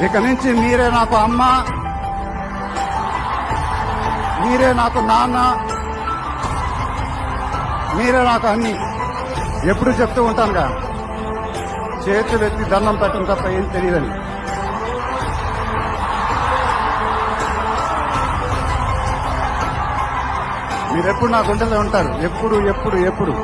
ఇక నుంచి మీరే నాకు అమ్మ, మీరే నాకు నాన్న, మీరే నాకు అన్ని ఎప్పుడు చెప్తూ ఉంటానుగా. చేతులు ఎత్తి దండం పెట్టడం తప్ప ఏం తెలియదని. మీరెప్పుడు నా గుండెలో ఉంటారు, ఎప్పుడు ఎప్పుడు ఎప్పుడు.